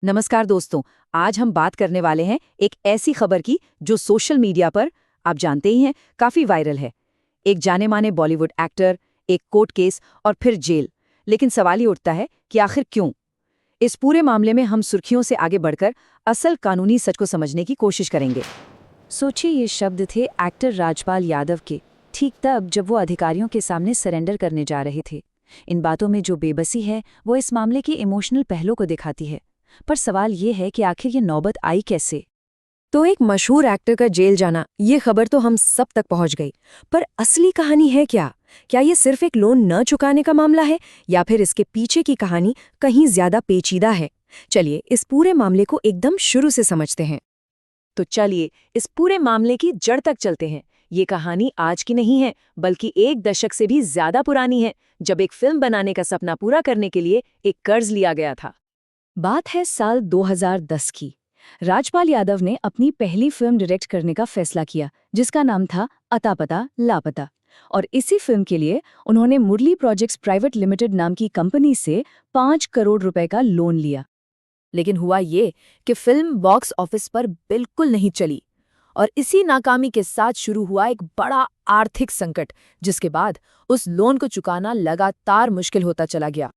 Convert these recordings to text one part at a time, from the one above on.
नमस्कार दोस्तों। आज हम बात करने वाले हैं एक ऐसी खबर की जो सोशल मीडिया पर, आप जानते ही हैं, काफी वायरल है। एक जाने माने बॉलीवुड एक्टर, एक कोर्ट केस और फिर जेल। लेकिन सवाल ये उठता है कि आखिर क्यों? इस पूरे मामले में हम सुर्खियों से आगे बढ़कर असल कानूनी सच को समझने की कोशिश करेंगे। सोचिए, ये शब्द थे एक्टर राजपाल यादव के, ठीक तब जब वो अधिकारियों के सामने सरेंडर करने जा रहे थे। इन बातों में जो बेबसी है वो इस मामले के इमोशनल पहलू को दिखाती है। पर सवाल ये है कि आखिर ये नौबत आई कैसे? तो एक मशहूर एक्टर का जेल जाना, ये खबर तो हम सब तक पहुंच गई। पर असली कहानी है क्या? क्या ये सिर्फ एक लोन न चुकाने का मामला है, या फिर इसके पीछे की कहानी कहीं ज्यादा पेचीदा है? चलिए इस पूरे मामले को एकदम शुरू से समझते हैं। तो चलिए इस पूरे मामले की जड़ तक चलते हैं। ये कहानी आज की नहीं है, बल्कि एक दशक से भी ज्यादा पुरानी है, जब एक फिल्म बनाने का सपना पूरा करने के लिए एक कर्ज लिया गया था। बात है साल 2010 की। राजपाल यादव ने अपनी पहली फिल्म डायरेक्ट करने का फैसला किया, जिसका नाम था अता पता लापता। और इसी फिल्म के लिए उन्होंने मुरली प्रोजेक्ट्स प्राइवेट लिमिटेड नाम की कंपनी से 5 करोड़ रुपए का लोन लिया। लेकिन हुआ ये कि फिल्म बॉक्स ऑफिस पर बिल्कुल नहीं चली, और इसी नाकामी के साथ शुरू हुआ एक बड़ा आर्थिक संकट, जिसके बाद उस लोन को चुकाना लगातार मुश्किल होता चला गया।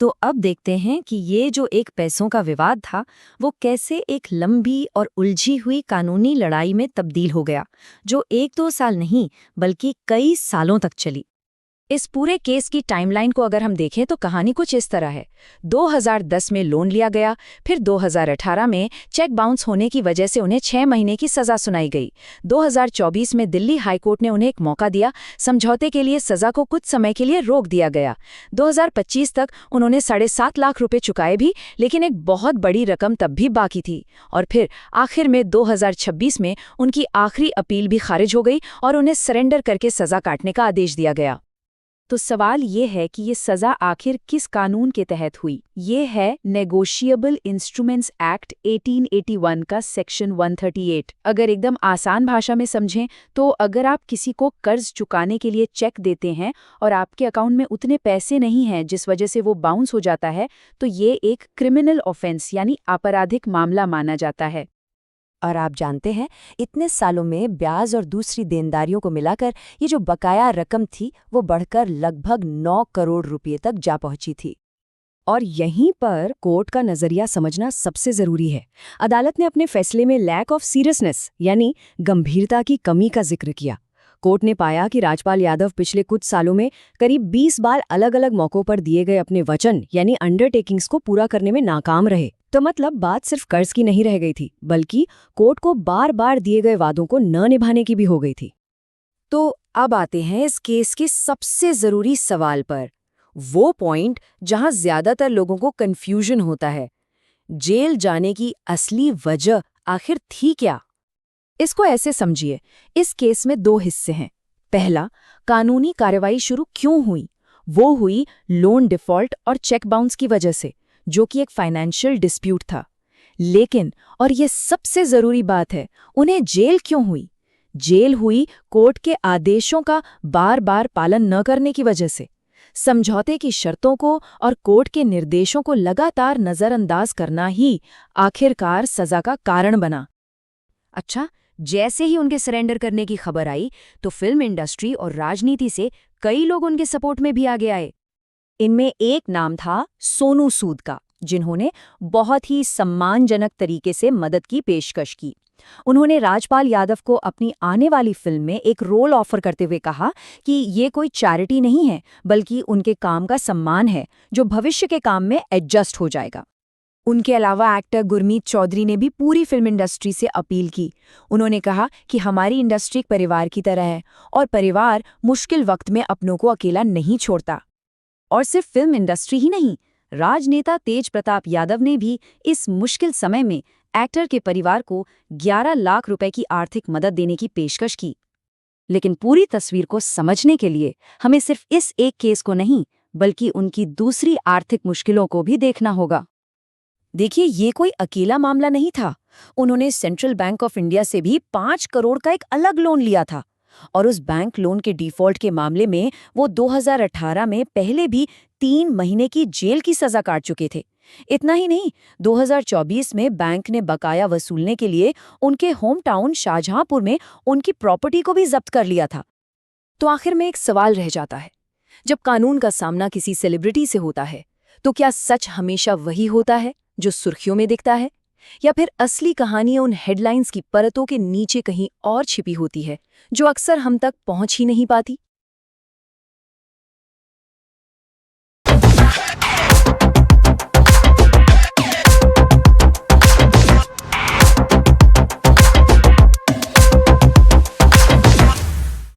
तो अब देखते हैं कि ये जो एक पैसों का विवाद था, वो कैसे एक लंबी और उलझी हुई कानूनी लड़ाई में तब्दील हो गया, जो 1-2 साल नहीं बल्कि कई सालों तक चली। इस पूरे केस की टाइमलाइन को अगर हम देखें तो कहानी कुछ इस तरह है। 2010 में लोन लिया गया, फिर 2018 में चेक बाउंस होने की वजह से उन्हें 6 महीने की सजा सुनाई गई। 2024 में दिल्ली हाईकोर्ट ने उन्हें एक मौका दिया, समझौते के लिए सजा को कुछ समय के लिए रोक दिया गया। 2025 तक उन्होंने 7.5 लाख रुपए चुकाए भी, लेकिन एक बहुत बड़ी रकम तब भी बाकी थी। और फिर आखिर में 2026 में उनकी आखिरी अपील भी खारिज हो गई और उन्हें सरेंडर करके सजा काटने का आदेश दिया गया। तो सवाल ये है कि ये सजा आखिर किस कानून के तहत हुई? ये है नेगोशिएबल इंस्ट्रूमेंट्स एक्ट 1881 का सेक्शन 138। अगर एकदम आसान भाषा में समझें तो अगर आप किसी को कर्ज चुकाने के लिए चेक देते हैं और आपके अकाउंट में उतने पैसे नहीं हैं जिस वजह से वो बाउंस हो जाता है, तो ये एक क्रिमिनल ऑफेंस यानी आपराधिक मामला माना जाता है। और आप जानते हैं, इतने सालों में ब्याज और दूसरी देनदारियों को मिलाकर ये जो बकाया रकम थी वो बढ़कर लगभग 9 करोड़ रुपए तक जा पहुंची थी। और यहीं पर कोर्ट का नजरिया समझना सबसे जरूरी है। अदालत ने अपने फैसले में लैक ऑफ सीरियसनेस यानी गंभीरता की कमी का जिक्र किया। कोर्ट ने पाया कि राजपाल यादव पिछले कुछ सालों में करीब 20 बार अलग अलग मौकों पर दिए गए अपने वचन यानी अंडरटेकिंग्स को पूरा करने में नाकाम रहे। तो मतलब बात सिर्फ कर्ज की नहीं रह गई थी, बल्कि कोर्ट को बार बार दिए गए वादों को न निभाने की भी हो गई थी। तो अब आते हैं इस केस के सबसे जरूरी सवाल पर, वो पॉइंट जहां ज्यादातर लोगों को कंफ्यूजन होता है। जेल जाने की असली वजह आखिर थी क्या? इसको ऐसे समझिए, इस केस में 2 हिस्से हैं। पहला, कानूनी कार्रवाई शुरू क्यों हुई? वो हुई लोन डिफॉल्ट और चेक बाउंस की वजह से, जो कि एक फाइनेंशियल डिस्प्यूट था। लेकिन, और ये सबसे जरूरी बात है, उन्हें जेल क्यों हुई? जेल हुई कोर्ट के आदेशों का बार बार पालन न करने की वजह से। समझौते की शर्तों को और कोर्ट के निर्देशों को लगातार नजरअंदाज करना ही आखिरकार सजा का कारण बना। अच्छा, जैसे ही उनके सरेंडर करने की खबर आई तो फिल्म इंडस्ट्री और राजनीति से कई लोग उनके सपोर्ट में भी आगे आए। इनमें एक नाम था सोनू सूद का, जिन्होंने बहुत ही सम्मानजनक तरीके से मदद की पेशकश की। उन्होंने राजपाल यादव को अपनी आने वाली फिल्म में एक रोल ऑफर करते हुए कहा कि ये कोई चैरिटी नहीं है, बल्कि उनके काम का सम्मान है, जो भविष्य के काम में एडजस्ट हो जाएगा। उनके अलावा एक्टर गुरमीत चौधरी ने भी पूरी फिल्म इंडस्ट्री से अपील की। उन्होंने कहा कि हमारी इंडस्ट्री एक परिवार की तरह है, और परिवार मुश्किल वक्त में अपनों को अकेला नहीं छोड़ता। और सिर्फ फिल्म इंडस्ट्री ही नहीं, राजनेता तेज प्रताप यादव ने भी इस मुश्किल समय में एक्टर के परिवार को 11 लाख रुपए की आर्थिक मदद देने की पेशकश की। लेकिन पूरी तस्वीर को समझने के लिए हमें सिर्फ इस एक केस को नहीं, बल्कि उनकी दूसरी आर्थिक मुश्किलों को भी देखना होगा। देखिए, ये कोई अकेला मामला नहीं था। उन्होंने सेंट्रल बैंक ऑफ इंडिया से भी 5 करोड़ का एक अलग लोन लिया था, और उस बैंक लोन के डिफॉल्ट के मामले में वो 2018 में पहले भी 3 महीने की जेल की सजा काट चुके थे। इतना ही नहीं, 2024 में बैंक ने बकाया वसूलने के लिए उनके होम टाउन शाहजहांपुर में उनकी प्रॉपर्टी को भी जब्त कर लिया था। तो आखिर में एक सवाल रह जाता है, जब कानून का सामना किसी सेलिब्रिटी से होता है, तो क्या सच हमेशा वही होता है जो सुर्खियों में दिखता है, या फिर असली कहानी उन हेडलाइंस की परतों के नीचे कहीं और छिपी होती है, जो अक्सर हम तक पहुंच ही नहीं पाती?